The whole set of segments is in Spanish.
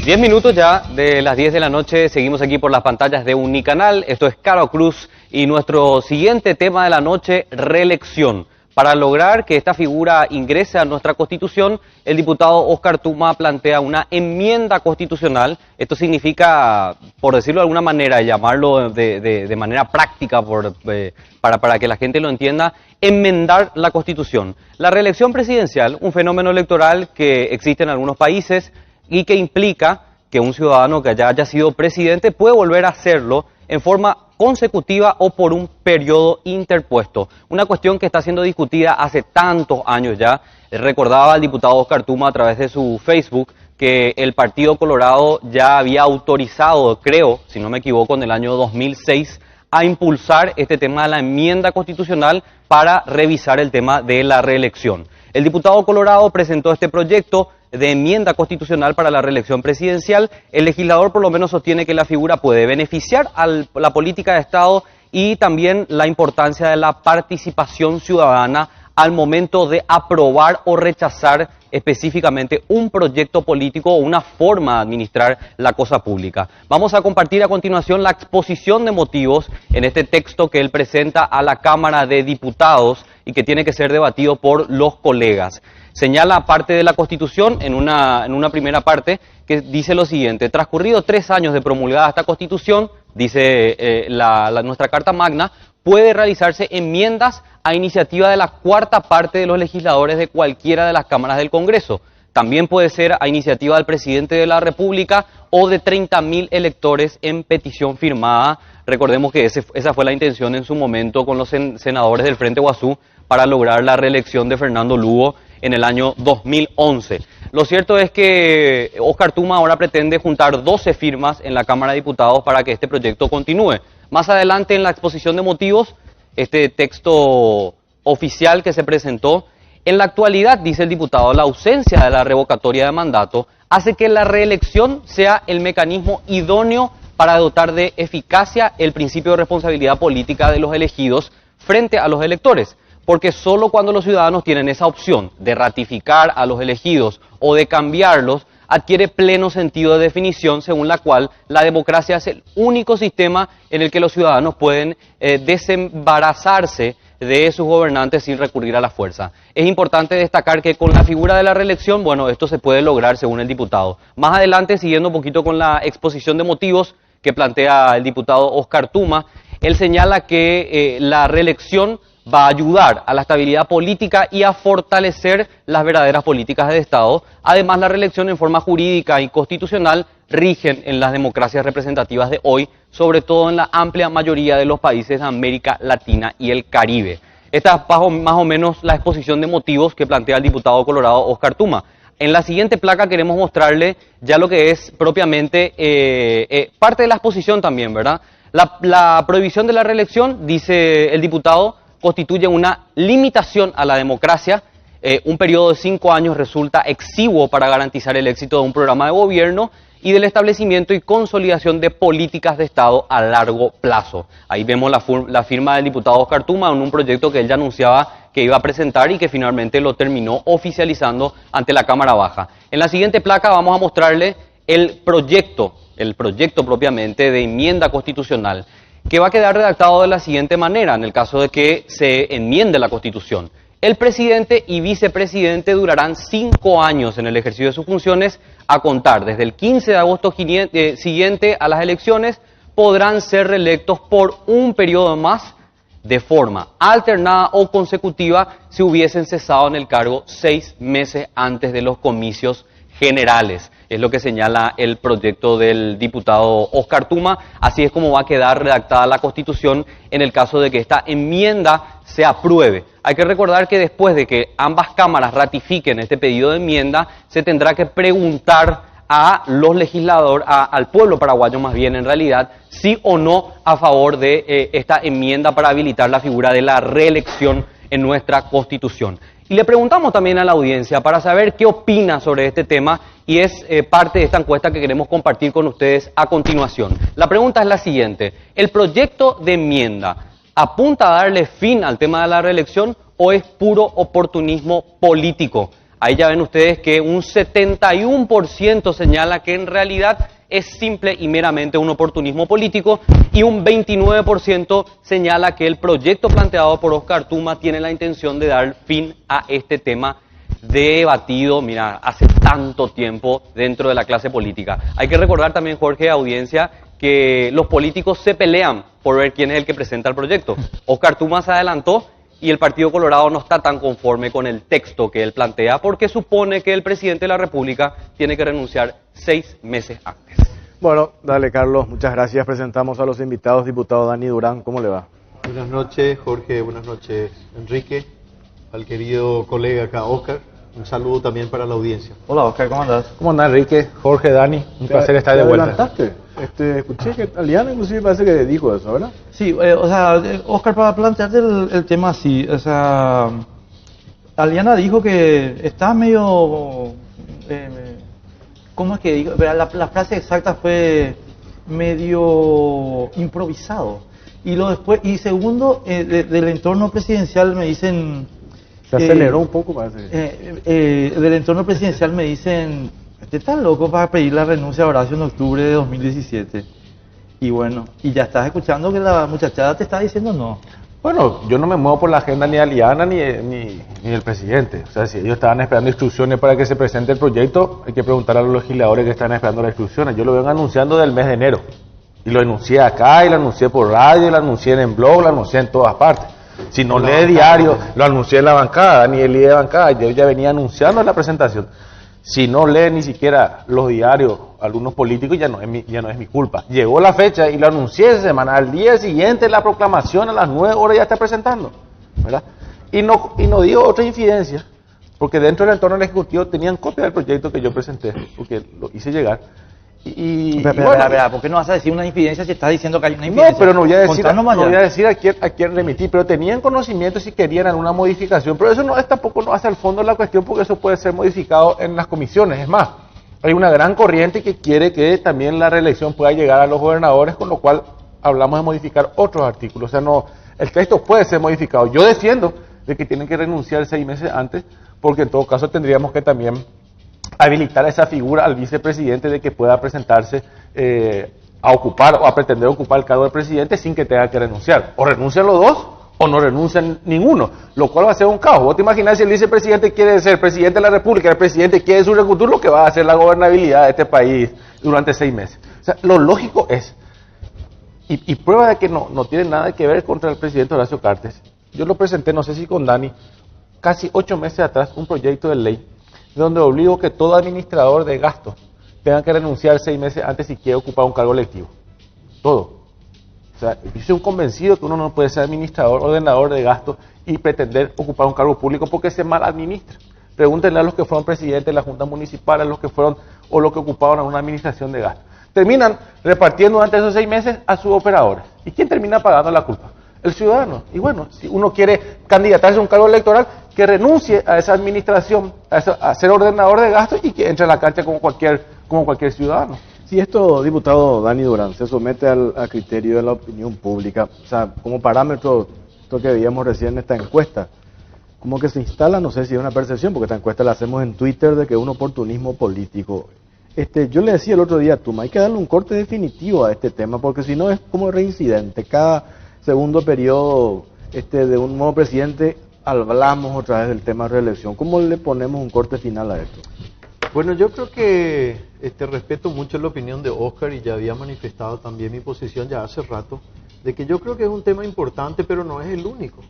10 minutos ya de las 10 de la noche, seguimos aquí por las pantallas de Unicanal. Esto es Caro Cruz y nuestro siguiente tema de la noche, reelección. Para lograr que esta figura ingrese a nuestra Constitución, el diputado Óscar Tuma plantea una enmienda constitucional. Esto significa, por decirlo de alguna manera, llamarlo de manera práctica para que la gente lo entienda, enmendar la Constitución. La reelección presidencial, un fenómeno electoral que existe en algunos países y que implica que un ciudadano que ya haya sido presidente puede volver a hacerlo en forma consecutiva o por un periodo interpuesto. Una cuestión que está siendo discutida hace tantos años ya. Recordaba el diputado Óscar Tuma a través de su Facebook que el Partido Colorado ya había autorizado, creo, si no me equivoco, en el año 2006, a impulsar este tema de la enmienda constitucional para revisar el tema de la reelección. El diputado Colorado presentó este proyecto de enmienda constitucional para la reelección presidencial. El legislador por lo menos sostiene que la figura puede beneficiar a la política de Estado y también la importancia de la participación ciudadana al momento de aprobar o rechazar específicamente un proyecto político o una forma de administrar la cosa pública. Vamos a compartir a continuación la exposición de motivos en este texto que él presenta a la Cámara de Diputados y que tiene que ser debatido por los colegas. Señala parte de la Constitución en una primera parte que dice lo siguiente: transcurridos 3 años de promulgada esta Constitución, dice nuestra Carta Magna, puede realizarse enmiendas a iniciativa de la cuarta parte de los legisladores de cualquiera de las cámaras del Congreso. También puede ser a iniciativa del presidente de la República o de 30.000 electores en petición firmada. Recordemos que esa fue la intención en su momento con los senadores del Frente Guazú para lograr la reelección de Fernando Lugo en el año 2011. Lo cierto es que Óscar Tuma ahora pretende juntar 12 firmas en la Cámara de Diputados para que este proyecto continúe. Más adelante en la exposición de motivos, este texto oficial que se presentó, en la actualidad, dice el diputado, la ausencia de la revocatoria de mandato hace que la reelección sea el mecanismo idóneo para dotar de eficacia el principio de responsabilidad política de los elegidos frente a los electores. Porque solo cuando los ciudadanos tienen esa opción de ratificar a los elegidos o de cambiarlos, adquiere pleno sentido de definición según la cual la democracia es el único sistema en el que los ciudadanos pueden desembarazarse de sus gobernantes sin recurrir a la fuerza. Es importante destacar que con la figura de la reelección, bueno, esto se puede lograr según el diputado. Más adelante, siguiendo un poquito con la exposición de motivos que plantea el diputado Óscar Tuma, él señala que la reelección va a ayudar a la estabilidad política y a fortalecer las verdaderas políticas de Estado. Además, la reelección en forma jurídica y constitucional rigen en las democracias representativas de hoy, sobre todo en la amplia mayoría de los países de América Latina y el Caribe. Esta es más o menos la exposición de motivos que plantea el diputado colorado Óscar Tuma. En la siguiente placa queremos mostrarle ya lo que es propiamente parte de la exposición también, ¿verdad? La prohibición de la reelección, dice el diputado, constituye una limitación a la democracia. Un periodo de 5 años resulta exiguo para garantizar el éxito de un programa de gobierno y del establecimiento y consolidación de políticas de Estado a largo plazo. Ahí vemos la firma del diputado Óscar Tuma en un proyecto que él ya anunciaba que iba a presentar y que finalmente lo terminó oficializando ante la Cámara Baja. En la siguiente placa vamos a mostrarle el proyecto propiamente de enmienda constitucional, que va a quedar redactado de la siguiente manera en el caso de que se enmiende la Constitución. El presidente y vicepresidente durarán 5 años en el ejercicio de sus funciones a contar desde el 15 de agosto siguiente a las elecciones. Podrán ser reelectos por un periodo más de forma alternada o consecutiva si hubiesen cesado en el cargo 6 meses antes de los comicios generales. Es lo que señala el proyecto del diputado Óscar Tuma. Así es como va a quedar redactada la Constitución en el caso de que esta enmienda se apruebe. Hay que recordar que después de que ambas cámaras ratifiquen este pedido de enmienda, se tendrá que preguntar a los legisladores, al pueblo paraguayo más bien en realidad, sí o no a favor de esta enmienda para habilitar la figura de la reelección en nuestra Constitución. Y le preguntamos también a la audiencia para saber qué opina sobre este tema y es parte de esta encuesta que queremos compartir con ustedes a continuación. La pregunta es la siguiente: ¿el proyecto de enmienda apunta a darle fin al tema de la reelección o es puro oportunismo político? Ahí ya ven ustedes que un 71% señala que en realidad es simple y meramente un oportunismo político y un 29% señala que el proyecto planteado por Oscar Tuma tiene la intención de dar fin a este tema debatido, mira, hace tanto tiempo dentro de la clase política. Hay que recordar también, Jorge, audiencia, que los políticos se pelean por ver quién es el que presenta el proyecto. Oscar Tuma se adelantó y el Partido Colorado no está tan conforme con el texto que él plantea porque supone que el presidente de la República tiene que renunciar 6 meses antes. Bueno, dale Carlos, muchas gracias. Presentamos a los invitados, diputado Dani Durán, ¿cómo le va? Buenas noches Jorge, buenas noches Enrique, al querido colega acá Oscar, un saludo también para la audiencia. Hola Oscar, ¿cómo andás? ¿Cómo andás Enrique? Jorge, Dani, un placer estar de vuelta. adelantaste? Escuché que Aliana inclusive parece que dijo eso, ¿verdad? Sí, Oscar, para plantearte el tema así, Aliana dijo que está medio, ¿cómo es que dijo? La frase exacta fue medio improvisado. Y segundo, del entorno presidencial me dicen... Se aceleró un poco, parece. Del entorno presidencial me dicen, este está loco para pedir la renuncia a Horacio en octubre de 2017. Y bueno, y ya estás escuchando que la muchachada te está diciendo no. Bueno, yo no me muevo por la agenda ni de Aliana ni del presidente. O sea, si ellos estaban esperando instrucciones para que se presente el proyecto, hay que preguntar a los legisladores que están esperando las instrucciones. Yo lo vengo anunciando del mes de enero. Y lo anuncié acá, y lo anuncié por radio, y lo anuncié en blog, lo anuncié en todas partes. Si no lee diario, lo anuncié en la bancada, ni el líder de bancada, yo ya venía anunciando en la presentación. Si no lee ni siquiera los diarios, algunos políticos, ya no es mi culpa. Llegó la fecha y lo anuncié esa semana, al día siguiente la proclamación a las 9 horas ya está presentando, ¿verdad? Y no digo otra infidencia, porque dentro del entorno del Ejecutivo tenían copia del proyecto que yo presenté, porque lo hice llegar. Espera, ¿por qué no vas a decir una infidencia si estás diciendo que hay una infidencia? No, pero no voy a decir a quién remití, pero tenían conocimiento si querían alguna modificación, pero eso tampoco no hace al fondo la cuestión, porque eso puede ser modificado en las comisiones. Es más, hay una gran corriente que quiere que también la reelección pueda llegar a los gobernadores, con lo cual hablamos de modificar otros artículos. O sea, no, el texto puede ser modificado. Yo defiendo de que tienen que renunciar 6 meses antes, porque en todo caso tendríamos que también habilitar esa figura al vicepresidente de que pueda presentarse a ocupar o a pretender ocupar el cargo del presidente sin que tenga que renunciar. O renuncian los dos o no renuncian ninguno, lo cual va a ser un caos. Vos te imaginas si el vicepresidente quiere ser presidente de la República, el presidente quiere su recurso, lo que va a hacer la gobernabilidad de este país durante 6 meses. O sea, lo lógico es, y prueba de que no tiene nada que ver contra el presidente Horacio Cartes. Yo lo presenté, no sé si con Dani, casi 8 meses atrás, un proyecto de ley donde obligo que todo administrador de gastos tenga que renunciar 6 meses antes si quiere ocupar un cargo electivo. Todo. O sea, yo soy un convencido que uno no puede ser administrador, ordenador de gastos y pretender ocupar un cargo público porque se mal administra. Pregúntenle a los que fueron presidentes de la Junta Municipal, a los que fueron o los que ocupaban una administración de gastos. Terminan repartiendo durante esos 6 meses a sus operadores. ¿Y quién termina pagando la culpa? El ciudadano. Y bueno, si uno quiere candidatarse a un cargo electoral, que renuncie a esa administración, a ser ordenador de gastos y que entre a la cancha como cualquier ciudadano. Si esto, diputado Dani Durán, se somete al criterio de la opinión pública, o sea, como parámetro, esto que veíamos recién en esta encuesta, como que se instala, no sé si es una percepción, porque esta encuesta la hacemos en Twitter, de que es un oportunismo político. Yo le decía el otro día a Tuma, hay que darle un corte definitivo a este tema, porque si no es como reincidente. Cada segundo periodo de un nuevo presidente hablamos otra vez del tema de reelección. ¿Cómo le ponemos un corte final a esto? Bueno, yo creo que respeto mucho la opinión de Oscar y ya había manifestado también mi posición ya hace rato, de que yo creo que es un tema importante, pero no es el único.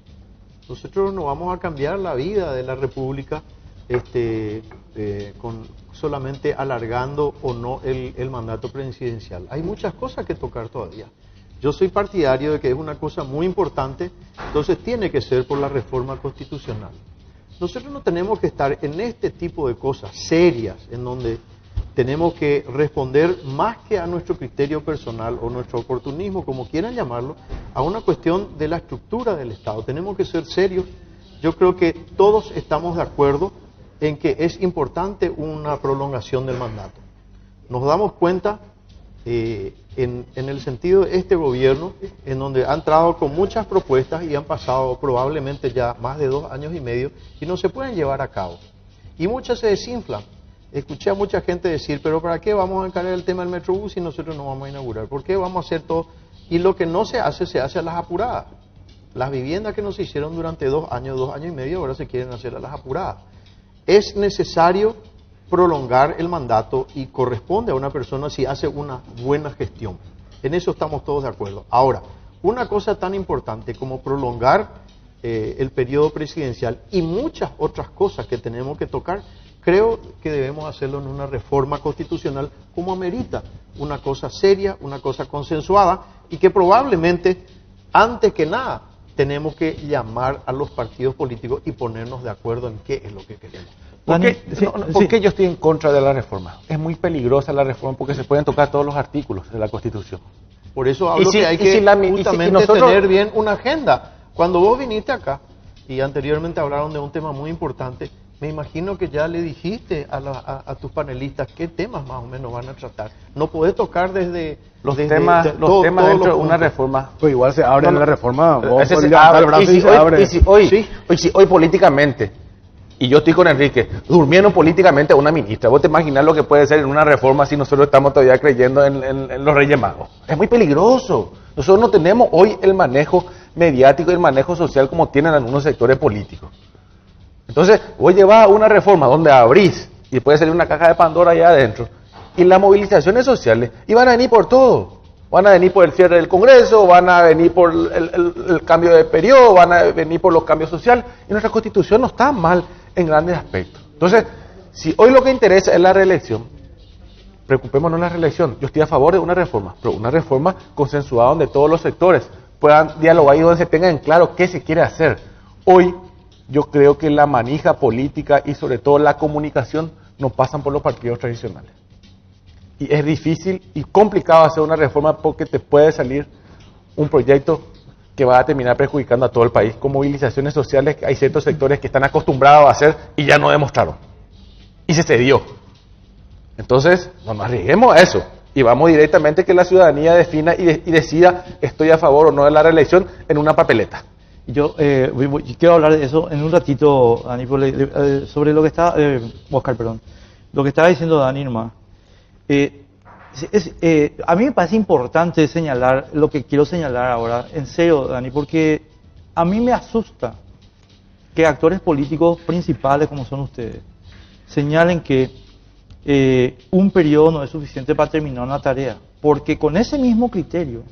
Nosotros no vamos a cambiar la vida de la República con solamente alargando o no el mandato presidencial. Hay muchas cosas que tocar todavía. Yo soy partidario de que es una cosa muy importante, entonces tiene que ser por la reforma constitucional. Nosotros no tenemos que estar en este tipo de cosas serias, en donde tenemos que responder más que a nuestro criterio personal o nuestro oportunismo, como quieran llamarlo, a una cuestión de la estructura del Estado. Tenemos que ser serios. Yo creo que todos estamos de acuerdo en que es importante una prolongación del mandato. Nos damos cuenta en el sentido de este gobierno, en donde han entrado con muchas propuestas y han pasado probablemente ya más de 2 años y medio y no se pueden llevar a cabo. y muchas se desinflan. Escuché a mucha gente decir, pero ¿para qué vamos a encarar el tema del Metrobús si nosotros no vamos a inaugurar? ¿Por qué vamos a hacer todo? Y lo que no se hace a las apuradas. Las viviendas que no se hicieron durante 2 años y medio, ahora se quieren hacer a las apuradas. Es necesario prolongar el mandato y corresponde a una persona si hace una buena gestión. En eso estamos todos de acuerdo. Ahora, una cosa tan importante como prolongar el periodo presidencial y muchas otras cosas que tenemos que tocar, creo que debemos hacerlo en una reforma constitucional como amerita, una cosa seria, una cosa consensuada y que probablemente, antes que nada, tenemos que llamar a los partidos políticos y ponernos de acuerdo en qué es lo que queremos. ¿Por qué yo estoy en contra de la reforma? Es muy peligrosa la reforma porque se pueden tocar todos los artículos de la Constitución. Por eso hablo que hay que justamente tener bien una agenda. Cuando vos viniste acá, y anteriormente hablaron de un tema muy importante, me imagino que ya le dijiste a tus panelistas qué temas más o menos van a tratar. No podés tocar desde los temas dentro de una reforma. Pues igual se abre la reforma. Vos hoy políticamente, y yo estoy con Enrique, durmieron políticamente a una ministra. Vos te imaginas lo que puede ser en una reforma si nosotros estamos todavía creyendo en los Reyes Magos. Es muy peligroso. Nosotros no tenemos hoy el manejo mediático y el manejo social como tienen algunos sectores políticos. Entonces, vos llevas una reforma donde abrís y puede salir una caja de Pandora allá adentro, y las movilizaciones sociales, y van a venir por todo. Van a venir por el cierre del Congreso, van a venir por el cambio de periodo, van a venir por los cambios sociales, y nuestra Constitución no está mal en grandes aspectos. Entonces, si hoy lo que interesa es la reelección, preocupémonos en la reelección. Yo estoy a favor de una reforma, pero una reforma consensuada donde todos los sectores puedan dialogar y donde se tenga en claro qué se quiere hacer. Hoy, yo creo que la manija política y sobre todo la comunicación no pasan por los partidos tradicionales. Y es difícil y complicado hacer una reforma porque te puede salir un proyecto que va a terminar perjudicando a todo el país, con movilizaciones sociales que hay ciertos sectores que están acostumbrados a hacer y ya no demostraron. Y se cedió. Entonces, no nos arriesguemos a eso. Y vamos directamente que la ciudadanía defina y decida estoy a favor o no de la reelección en una papeleta. Yo quiero hablar de eso en un ratito, Dani, sobre lo que está, Oscar, perdón, lo que estaba diciendo Dani nomás. A mí me parece importante señalar lo que quiero señalar ahora, en serio, Dani, porque a mí me asusta que actores políticos principales como son ustedes señalen que un periodo no es suficiente para terminar una tarea, porque con ese mismo criterio,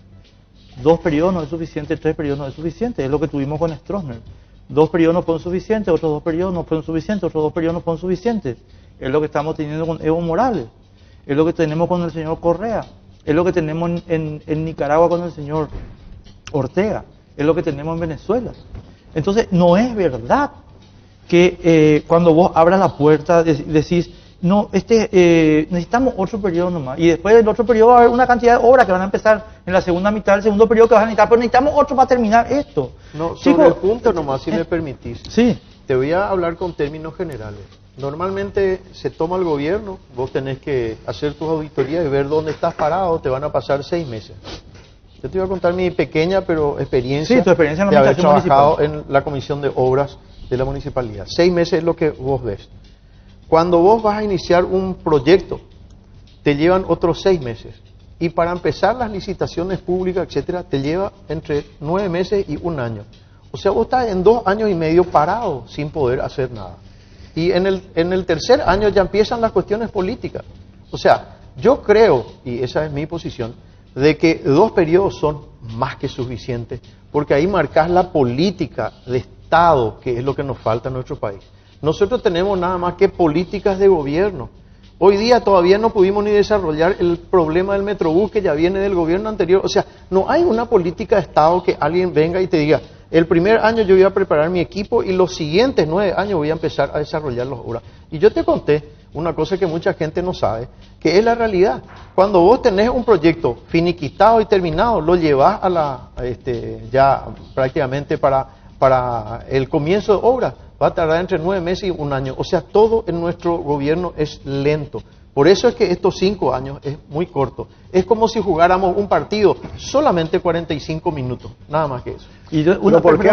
2 periodos no es suficiente, 3 periodos no es suficiente, es lo que tuvimos con Stroessner. 2 periodos no fueron suficientes, otros 2 periodos no fueron suficientes, otros 2 periodos no fueron suficientes. Es lo que estamos teniendo con Evo Morales, es lo que tenemos con el señor Correa, es lo que tenemos en Nicaragua con el señor Ortega, es lo que tenemos en Venezuela. Entonces, no es verdad que cuando vos abras la puerta decís, no, necesitamos otro periodo nomás, y después del otro periodo va a haber una cantidad de obras que van a empezar en la segunda mitad del segundo periodo que vas a necesitar, pero necesitamos otro para terminar esto. No, sobre el punto nomás, si me permitís. Sí. Te voy a hablar con términos generales. Normalmente se toma el gobierno, vos tenés que hacer tus auditorías y ver dónde estás parado, te van a pasar 6 meses. Yo te voy a contar mi pequeña pero experiencia, tu experiencia en la de haber trabajado municipal. en la comisión de obras de la municipalidad. 6 meses es lo que vos ves. Cuando vos vas a iniciar un proyecto, te llevan otros 6 meses. Y para empezar las licitaciones públicas, etcétera, te lleva entre 9 meses y 1 año. O sea, vos estás en 2 años y medio parado sin poder hacer nada. Y en el tercer año ya empiezan las cuestiones políticas. O sea, yo creo, y esa es mi posición, de que 2 periodos son más que suficientes, porque ahí marcas la política de Estado, que es lo que nos falta en nuestro país. Nosotros tenemos nada más que políticas de gobierno. Hoy día todavía no pudimos ni desarrollar el problema del Metrobús que ya viene del gobierno anterior. O sea, no hay una política de Estado que alguien venga y te diga, el primer año yo voy a preparar mi equipo y los siguientes 9 años voy a empezar a desarrollar las obras. Y yo te conté una cosa que mucha gente no sabe, que es la realidad. Cuando vos tenés un proyecto finiquitado y terminado, lo llevas a ya prácticamente para el comienzo de obras. Va a tardar entre 9 meses y 1 año. O sea, todo en nuestro gobierno es lento. Por eso es que estos 5 años es muy corto. Es como si jugáramos un partido solamente 45 minutos, nada más que eso.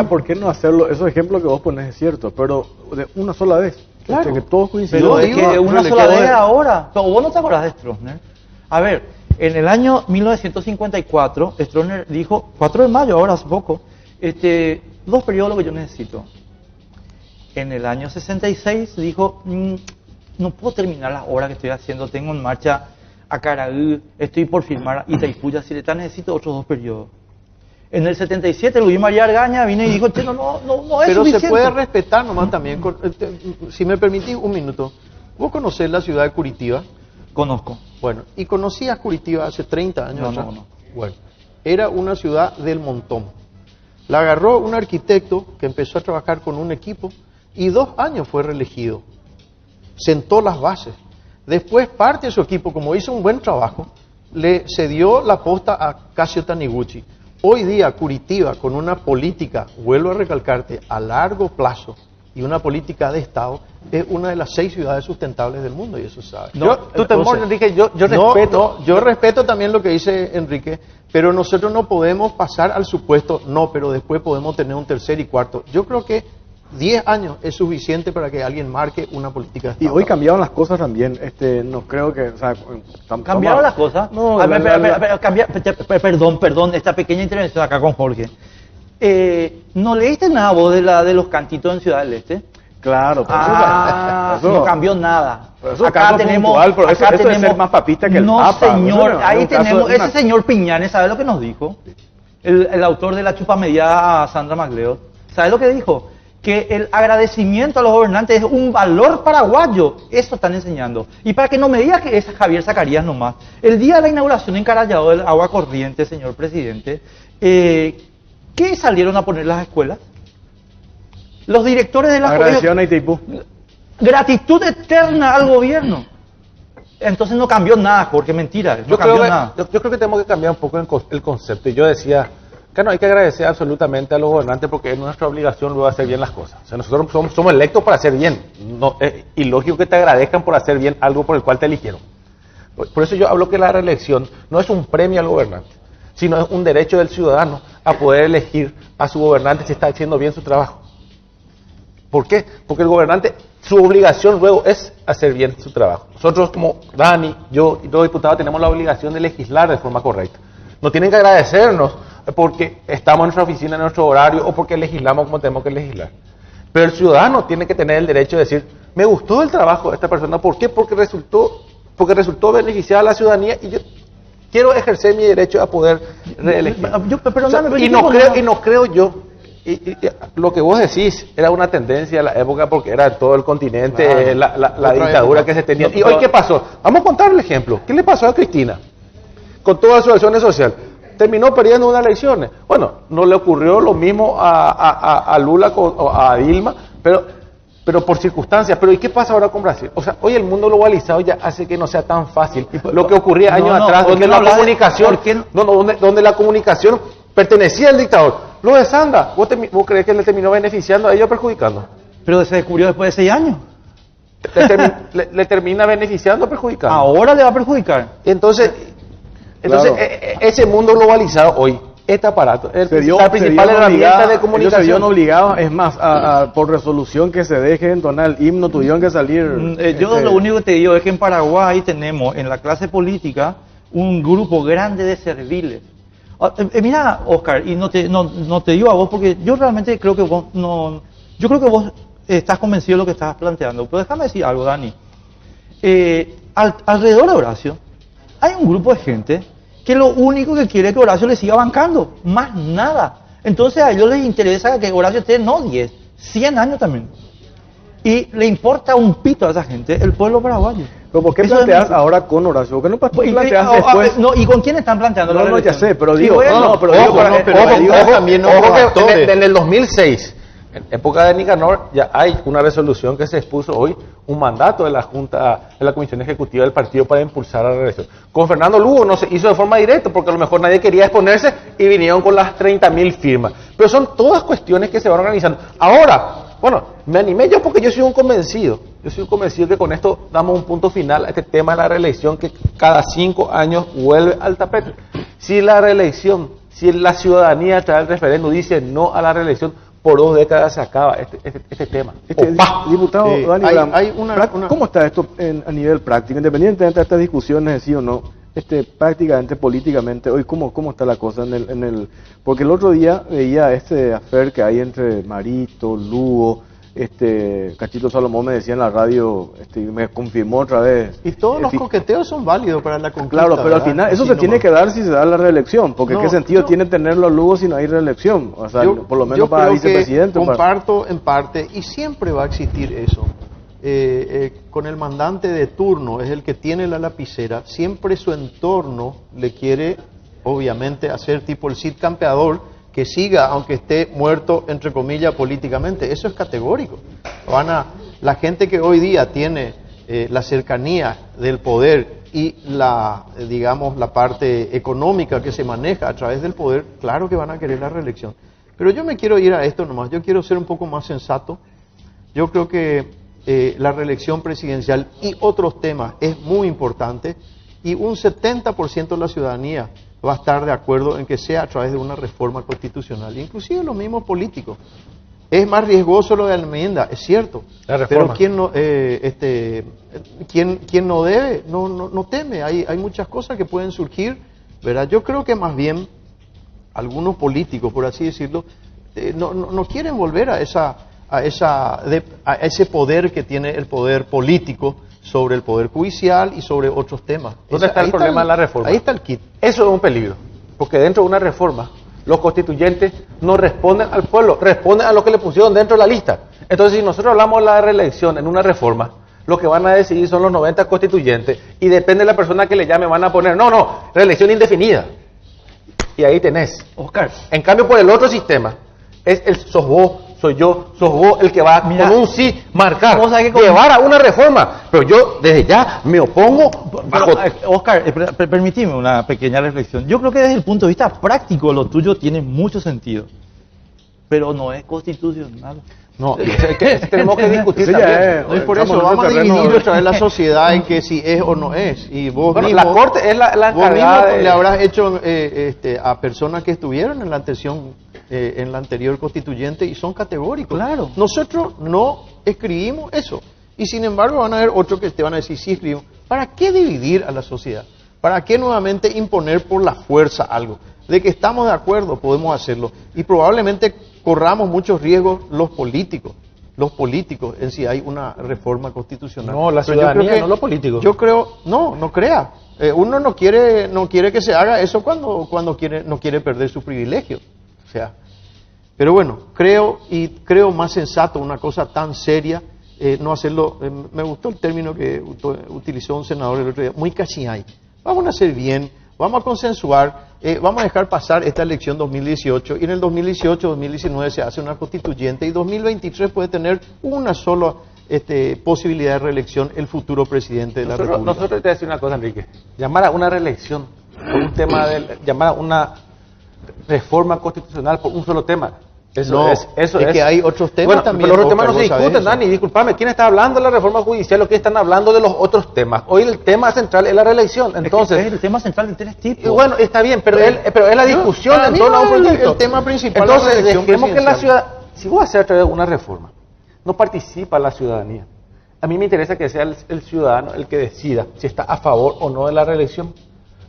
¿Por qué no hacerlo? Esos ejemplos que vos pones es cierto, pero de una sola vez. Claro, que todos pero coincidimos. es que una sola vez ahora. Pero vos no te acordás de Stroessner. A ver, en el año 1954, Stroessner dijo, 4 de mayo, ahora hace poco, 2 periodos lo que yo necesito. En el año 66 dijo, no puedo terminar las obras que estoy haciendo, tengo en marcha a Caraí, estoy por firmar Itaipú, Yacyretá, necesito otros 2 periodos. En el 77, Luis María Argaña vino y dijo, che, no es Pero suficiente. se puede respetar nomás también, si me permitís un minuto. ¿Vos conocés la ciudad de Curitiba? Conozco. Bueno, y conocías Curitiba hace 30 años atrás. No. Bueno, era una ciudad del montón. La agarró un arquitecto que empezó a trabajar con un equipo y 2 años fue reelegido. Sentó las bases. Después parte de su equipo, como hizo un buen trabajo, le cedió la posta a Casio Taniguchi. Hoy día Curitiba, con una política, vuelvo a recalcarte, a largo plazo y una política de Estado, es una de las 6 ciudades sustentables del mundo, y eso sabes. Tu temor, Enrique, yo respeto. Yo respeto también lo que dice Enrique, pero nosotros no podemos pasar al supuesto, pero después podemos tener un tercer y cuarto. Yo creo que 10 años es suficiente para que alguien marque una política de Y Estado. hoy cambiaron las cosas también. No creo que, o sea, ¿Cambiaron las cosas? No, perdón, esta pequeña intervención acá con Jorge. ¿No leíste nada vos de los cantitos en Ciudad del Este? Claro, pero eso- No cambió nada. pero eso es caso puntual, pero eso es ser más papista que el no, Papa. señor, Eso no, ahí es un caso tenemos, de una- ese señor Piñanes, ¿sabe lo que nos dijo? El autor de la chupamediada, Sandra Magleo, ¿sabe lo que dijo? Que el agradecimiento a los gobernantes es un valor paraguayo. Eso están enseñando. Y para que no me diga que es Javier Zacarías nomás. El día de la inauguración en Carallao del agua corriente, señor presidente, ¿qué salieron a poner las escuelas? Los directores de las Agradecieron a Itaipú. gratitud eterna al gobierno. Entonces no cambió nada, Jorge, mentira. No cambió nada. Yo creo que tenemos que cambiar un poco el concepto. Y yo decía que no hay que agradecer absolutamente a los gobernantes porque es nuestra obligación luego hacer bien las cosas. O sea, nosotros somos electos para hacer bien. No, es ilógico que te agradezcan por hacer bien algo por el cual te eligieron. Por eso yo hablo que la reelección no es un premio al gobernante, sino es un derecho del ciudadano a poder elegir a su gobernante si está haciendo bien su trabajo. ¿Por qué? Porque el gobernante, su obligación luego es hacer bien su trabajo. Nosotros como Dani, yo y los diputados tenemos la obligación de legislar de forma correcta. No tienen que agradecernos porque estamos en nuestra oficina, en nuestro horario, o porque legislamos como tenemos que legislar. Pero el ciudadano tiene que tener el derecho de decir, me gustó el trabajo de esta persona. ¿Por qué? Porque resultó beneficiar a la ciudadanía y yo quiero ejercer mi derecho a poder reelegir. Y no creo yo, y lo que vos decís era una tendencia a la época porque era todo el continente, Claro. la dictadura época. que se tenía. ¿Y hoy qué pasó? Vamos a contar el ejemplo. ¿Qué le pasó a Cristina? Con todas sus acciones sociales. Terminó perdiendo unas elecciones. Bueno, no le ocurrió lo mismo a Lula o a Dilma, pero por circunstancias. Pero ¿y qué pasa ahora con Brasil? O sea, hoy el mundo globalizado ya hace que no sea tan fácil lo que ocurría años atrás, donde la comunicación, donde la comunicación pertenecía al dictador. Lo de Sandra, ¿vos crees que le terminó beneficiando a ella o perjudicando? Pero se descubrió después de 6 años. Le termina beneficiando o perjudicando. Ahora le va a perjudicar. Entonces Claro. ese mundo globalizado hoy, este aparato, la principal herramienta de ellos se comunicación. vieron obligados, es más, por resolución que se deje entonar el himno, tuvieron que salir. Yo lo único que te digo es que en Paraguay tenemos en la clase política un grupo grande de serviles. Mira, Oscar, y no te digo a vos porque yo realmente creo que vos yo creo que vos estás convencido de lo que estás planteando. Pero déjame decir algo, Dani. Alrededor de Horacio hay un grupo de gente que lo único que quiere es que Horacio le siga bancando, más nada. Entonces a ellos les interesa que Horacio esté no 10, 100 años también. Y le importa un pito a esa gente, el pueblo paraguayo. ¿Pero por qué Eso planteas es- ahora con Horacio? ¿Por qué no planteas No, después? no, ¿y con quién están planteando la No, ya reelección? sé, pero Y digo, bueno, no, pero ojo, digo, para- no, pero ojo, ahí ojo, también Ojo hubo que actores. en el 2006, en época de Nicanor, ya hay una resolución que se expuso hoy, un mandato de la Junta, de la Comisión Ejecutiva del Partido para impulsar la reelección. Con Fernando Lugo no se hizo de forma directa, porque a lo mejor nadie quería exponerse y vinieron con las 30.000 firmas. Pero son todas cuestiones que se van organizando. Ahora, bueno, me animé yo porque yo soy un convencido. Yo soy un convencido que con esto damos un punto final a este tema de la reelección que cada 5 años vuelve al tapete. Si la reelección, si la ciudadanía a través del referéndum dice no a la reelección, por 2 décadas se acaba este tema. Diputado Dani hay- Durán, hay una- ¿cómo está esto a nivel práctico? Independientemente de estas discusiones de sí o no, prácticamente políticamente, hoy cómo está la cosa porque el otro día veía este affair que hay entre Marito, Lugo, Cachito Salomón me decía en la radio, me confirmó otra vez. Y todos los coqueteos son válidos para la conquista. Claro, pero al ¿verdad? final eso Así se tiene nomás. que dar si se da la reelección, porque No, ¿qué sentido yo- tiene tenerlo a Lugo si no hay reelección? O sea, por lo menos yo para creo vicepresidente. que para- comparto en parte, y siempre va a existir eso. Con el mandante de turno, es el que tiene la lapicera, siempre su entorno le quiere, obviamente, hacer tipo el Cid campeador, que siga aunque esté muerto, entre comillas, políticamente. Eso es categórico. La gente que hoy día tiene la cercanía del poder y digamos, la parte económica que se maneja a través del poder, claro que van a querer la reelección. Pero yo me quiero ir a esto nomás, yo quiero ser un poco más sensato. Yo creo que la reelección presidencial y otros temas es muy importante, y un 70% de la ciudadanía va a estar de acuerdo en que sea a través de una reforma constitucional, inclusive los mismos políticos. Es más riesgoso lo de la enmienda, es cierto, La reforma. pero quien no debe, no teme. Hay muchas cosas que pueden surgir, ¿verdad? Yo creo que más bien algunos políticos, por así decirlo, no quieren volver a ese poder que tiene el poder político sobre el poder judicial y sobre otros temas. ¿Dónde está el problema de la reforma? Ahí está el kit. Eso es un peligro, porque dentro de una reforma los constituyentes no responden al pueblo, responden a lo que le pusieron dentro de la lista. Entonces, si nosotros hablamos de la reelección en una reforma, lo que van a decidir son los 90 constituyentes, y depende de la persona que le llame, van a poner, no, reelección indefinida. Y ahí tenés. Oscar, En cambio, por el otro sistema, sos vos, soy yo, sos vos el que va Mira, con un sí marcar, vos sabés que llevar a una reforma. Pero yo desde ya me opongo bajo... Oscar, permitime una pequeña reflexión. Yo creo que desde el punto de vista práctico lo tuyo tiene mucho sentido, pero no es constitucional. No, es que tenemos que discutir Sí, también. No es por estamos eso, en vamos a ese terreno, dividir otra vez la sociedad en que si es o no es. Y vos Bueno, mismo, la Corte es la vos encargada mismo de... le habrás hecho a personas que estuvieron en la en la anterior constituyente, y son categóricos. Claro. Nosotros no escribimos eso. Y sin embargo van a haber otros que te van a decir, sí escribimos. ¿Para qué dividir a la sociedad? ¿Para qué nuevamente imponer por la fuerza algo? De que estamos de acuerdo, podemos hacerlo. Y probablemente corramos muchos riesgos los políticos en si hay una reforma constitucional. No, la Pero yo creo ciudadanía, que- no los políticos. Yo creo, no crea. Uno no quiere que se haga eso cuando no quiere perder su privilegio. O sea, pero bueno, creo más sensato una cosa tan seria, no hacerlo. Me gustó el término que utilizó un senador el otro día, muy cachiay. Vamos a hacer bien, vamos a consensuar, vamos a dejar pasar esta elección 2018, y en el 2018-2019 se hace una constituyente, y 2023 puede tener una sola posibilidad de reelección el futuro presidente de la República. Nosotros te voy a decir una cosa, Enrique. Llamar a una reelección por un tema llamar a una reforma constitucional por un solo tema. Eso es que hay otros temas bueno, también. pero los temas no Oscar, se vos sabés discuten, eso. Dani. Disculpame, ¿quién está hablando de la reforma judicial o quién están hablando de los otros temas? Hoy el tema central es la reelección. Entonces, Es el tema central de tres tipos. y bueno, está bien, pero es la discusión para en mí torno a un no es proyecto. el tema principal, Entonces, la reelección dejemos que la presidencial. ciudad, si vos haces a través de una reforma, no participa la ciudadanía. A mí me interesa que sea el ciudadano el que decida si está a favor o no de la reelección.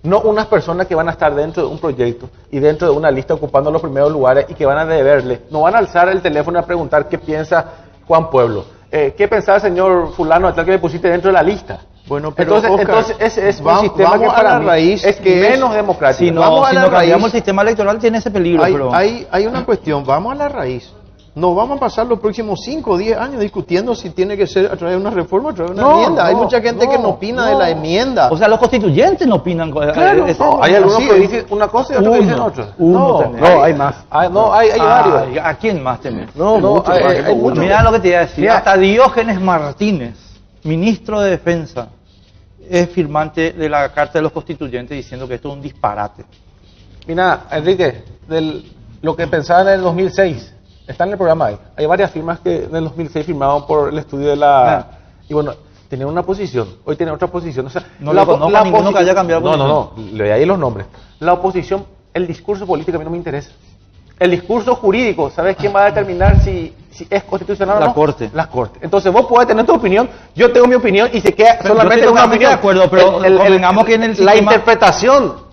No unas personas que van a estar dentro de un proyecto y dentro de una lista ocupando los primeros lugares y que van a deberle. No van a alzar el teléfono a preguntar qué piensa Juan Pueblo. ¿Qué pensaba el señor fulano de tal que me pusiste dentro de la lista? Bueno, pero Entonces ese es un vamos sistema que a para la mí raíz, es que menos democrático. Si no, Vamos a si la no cambiamos raíz. el sistema electoral tiene ese peligro. pero... Hay una cuestión, vamos a la raíz. No vamos a pasar los próximos 5 o 10 años discutiendo si tiene que ser a través de una reforma o a través de una No, enmienda. Hay no, mucha gente que no opina de la enmienda. O sea, los constituyentes no opinan. Claro, Hay algunos Sí, que dicen una cosa y otros que dicen otra. Uno tenés. No, hay más. Hay varios. ¿A quién más tenés? No, mucho más, hay mucho. Mira lo que te iba a decir. Mira. Hasta Diógenes Martínez, ministro de Defensa, es firmante de la Carta de los Constituyentes diciendo que esto es un disparate. Mira, Enrique, lo que pensaban en el 2006, está en el programa ahí. Hay varias firmas que en el 2006 firmaron por el estudio de la... Y bueno, tenían una posición, hoy tienen otra posición. O sea, No le conozco a ninguno que haya cambiado No, le doy ahí los nombres. La oposición, el discurso político a mí no me interesa. El discurso jurídico, ¿sabes quién va a determinar si es constitucional o no? La Corte. La Corte. Entonces vos podés tener tu opinión, yo tengo mi opinión y se queda Pero solamente yo una estoy opinión. de acuerdo, pero convengamos que en el la sistema- interpretación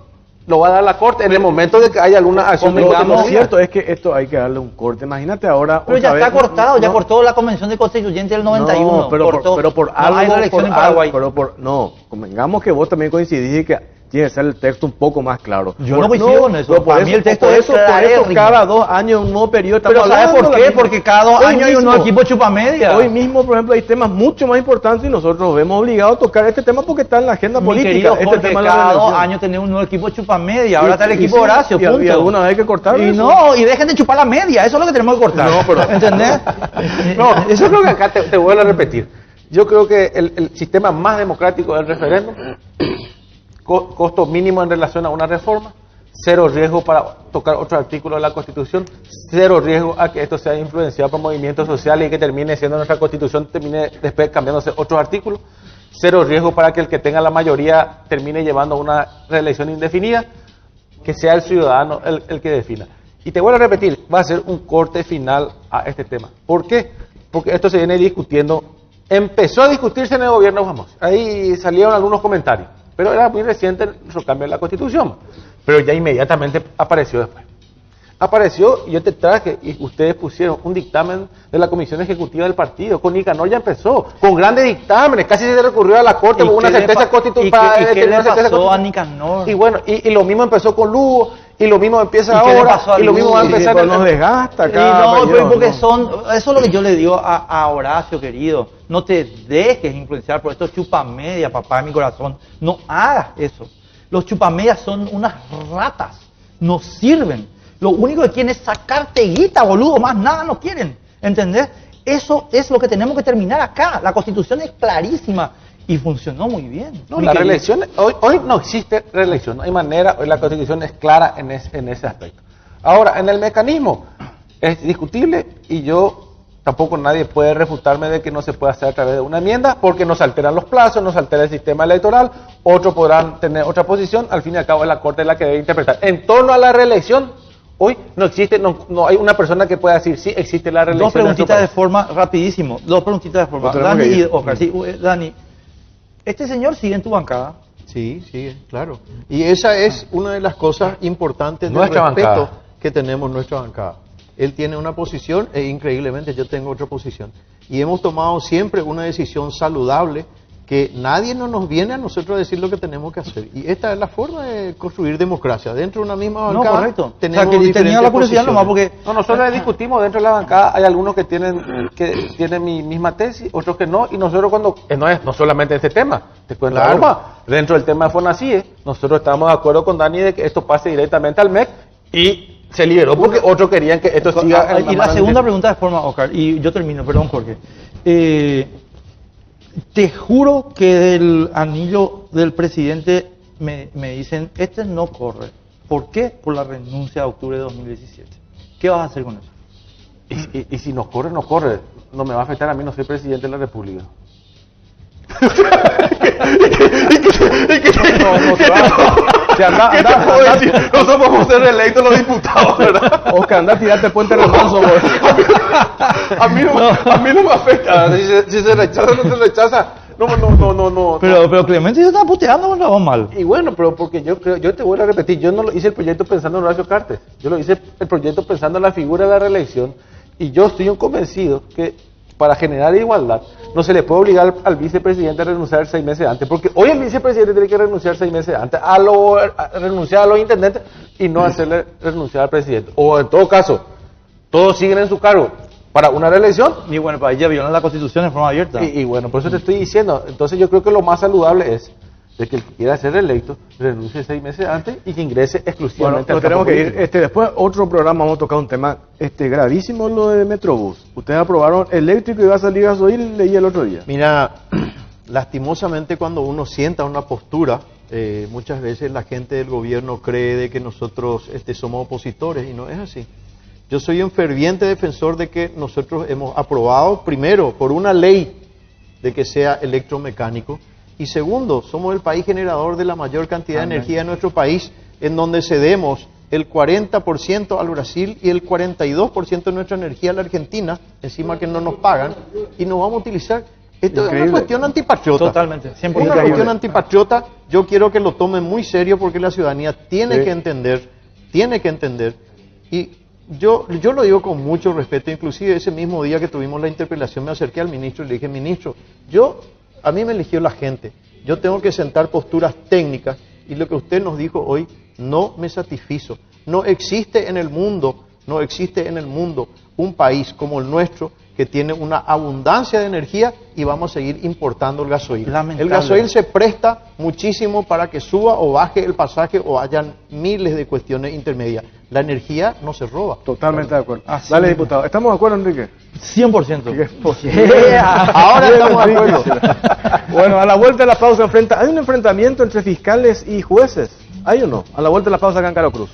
lo va a dar la Corte en el momento de que haya alguna acción de Lo Convengamos- cierto es que esto hay que darle un corte. Imagínate ahora. Pero ya otra está vez, cortado, ya no, cortó la Convención de Constituyente del 91. No, pero cortó. pero por No algo. hay reelección por en Paraguay. algo, no, convengamos que vos también coincidís y que tiene que ser el texto un poco más claro. Yo no coincido con eso. pero Para mí el texto es por eso clarérrimo. cada 2 años un nuevo periodo. Pero estamos ¿sabes hablando por de qué? la misma- Porque cada 2 Hoy años hay un nuevo mismo- equipo chupamedia. Hoy mismo, por ejemplo, hay temas mucho más importantes y nosotros nos vemos obligados a tocar este tema porque está en la agenda Mi política. querido Este Jorge, tema de la cada 2 reelección. años tenemos un nuevo equipo chupamedia. Ahora está el Y equipo sí, Horacio, y punto. alguna vez hay que cortar Y eso. no, y dejen de chupar la media, eso es lo que tenemos que cortar. No, pero- ¿entendés? No, yo creo que acá te vuelvo a repetir. Yo creo que el sistema más democrático del referéndum, costo mínimo en relación a una reforma, cero riesgo para tocar otro artículo de la Constitución, cero riesgo a que esto sea influenciado por movimientos sociales y que termine siendo nuestra Constitución, termine después cambiándose otros artículos, cero riesgo para que el que tenga la mayoría termine llevando una reelección indefinida, que sea el ciudadano el que defina. Y te vuelvo a repetir, va a ser un corte final a este tema. ¿Por qué? Porque esto se viene discutiendo, empezó a discutirse en el gobierno famoso, ahí salieron algunos comentarios, pero era muy reciente el cambio de la Constitución, pero ya inmediatamente apareció después. Apareció, y yo te traje, y ustedes pusieron un dictamen de la Comisión Ejecutiva del partido, con Nicanor ya empezó, con grandes dictámenes, casi se recurrió a la Corte por una sentencia constitucional. ¿Y qué le pasó a Nicanor? Y bueno, y lo mismo empezó con Lugo, y lo mismo empieza ¿Y qué le ahora, pasó a y lo mismo Lugo? va a Y empezar. pues nos desgasta Y acá. no, compañero, porque no. eso es lo que yo le digo a Horacio, querido. No te dejes influenciar por estos chupamedias, papá de mi corazón. No hagas eso. Los chupamedias son unas ratas. No sirven. Lo único que quieren es sacarte guita, boludo. Más nada no quieren. ¿Entendés? Eso es lo que tenemos que terminar acá. La Constitución es clarísima y funcionó muy bien. No, Mi la querido. reelección, hoy no existe reelección, no hay manera, hoy la Constitución es clara en ese aspecto. Ahora, en el mecanismo, es discutible y yo tampoco nadie puede refutarme de que no se puede hacer a través de una enmienda porque nos alteran los plazos, nos altera el sistema electoral, otros podrán tener otra posición, al fin y al cabo es la Corte la que debe interpretar. En torno a la reelección, hoy no existe, no hay una persona que pueda decir sí existe la reelección. Dos preguntitas en de nuestro país. forma, rapidísimo. Dos preguntitas de forma. No tenemos Dani que y ir. Oscar. Sí, Dani, este señor sigue en tu bancada. Sí, sí, claro. Y esa es una de las cosas importantes del Nuestra respeto bancada. que tenemos en nuestra bancada. Él tiene una posición e increíblemente yo tengo otra posición. Y hemos tomado siempre una decisión saludable que nadie nos viene a nosotros a decir lo que tenemos que hacer. Y esta es la forma de construir democracia. Dentro de una misma No, bancada correcto. tenemos o sea, que tenía diferentes la curiosidad nomás posiciones. porque... No, nosotros discutimos dentro de la bancada, hay algunos que tienen mi misma tesis, otros que no, y nosotros cuando, no solamente este tema, te cuento Claro. algo más, dentro del tema de FONACIE, nosotros estábamos de acuerdo con Dani de que esto pase directamente al MEC y se liberó porque otros querían que esto siga en Y la segunda pregunta de forma, Oscar, y yo termino, perdón Jorge. Te juro que del anillo del presidente me dicen, este no corre. ¿Por qué? Por la renuncia de octubre de 2017. ¿Qué vas a hacer con eso? Y si nos corre, no me va a afectar a mí, no soy presidente de la República. No somos ser electos los diputados, ¿verdad? Oscar, anda a tirarte puente remanso, vos. A mí no me afecta. Si se rechaza, no se rechaza. No. Pero Clemente se está puteando o no mal. Y bueno, pero porque yo te voy a repetir, yo no lo hice el proyecto pensando en Horacio Cartes, yo lo hice el proyecto pensando en la figura de la reelección y yo estoy convencido que para generar igualdad no se le puede obligar al vicepresidente a renunciar 6 meses antes, porque hoy el vicepresidente tiene que renunciar 6 meses antes, a renunciar a los intendentes y no hacerle renunciar al presidente. O en todo caso, todos siguen en su cargo para una reelección. Y bueno, para ella violan la Constitución en forma abierta. Y bueno, por eso te estoy diciendo. Entonces yo creo que lo más saludable es de que el que quiera ser reelecto renuncie 6 meses antes y que ingrese Bueno, exclusivamente nos al campo tenemos que ir. político. Después otro programa vamos a tocar un tema gravísimo, lo de Metrobús. Ustedes aprobaron eléctrico y va a salir gasoil, leí el otro día. Mira, lastimosamente cuando uno sienta una postura, muchas veces la gente del gobierno cree de que nosotros somos opositores y no es así. Yo soy un ferviente defensor de que nosotros hemos aprobado, primero, por una ley de que sea electromecánico, y segundo, somos el país generador de la mayor cantidad de energía en nuestro país, en donde cedemos el 40% al Brasil y el 42% de nuestra energía a la Argentina, encima que no nos pagan, y nos vamos a utilizar. Esto es una cuestión antipatriota. Totalmente, 100%. Es una cuestión antipatriota. Yo quiero que lo tomen muy serio porque la ciudadanía tiene que entender, y yo lo digo con mucho respeto. Inclusive ese mismo día que tuvimos la interpelación me acerqué al ministro y le dije: ministro, a mí me eligió la gente, yo tengo que sentar posturas técnicas, y lo que usted nos dijo hoy no me satisfizo. No existe en el mundo un país como el nuestro que tiene una abundancia de energía y vamos a seguir importando el gasoil. Lamentable. El gasoil se presta muchísimo para que suba o baje el pasaje o hayan miles de cuestiones intermedias. La energía no se roba. Totalmente de acuerdo. Así Dale, mismo. diputado. ¿Estamos de acuerdo, Enrique? 100%. Ahora estamos de acuerdo. Bueno, a la vuelta de la pausa, ¿hay un enfrentamiento entre fiscales y jueces? ¿Hay o no? A la vuelta de la pausa acá en Caro Cruz.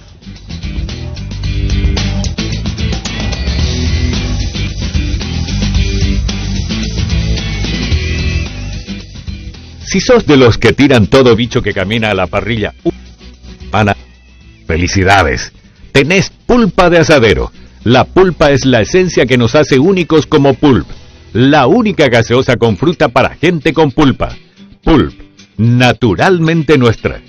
Si sos de los que tiran todo bicho que camina a la parrilla, pana, felicidades. Tenés Pulpa de Asadero. La pulpa es la esencia que nos hace únicos como Pulp. La única gaseosa con fruta para gente con pulpa. Pulp, naturalmente nuestra.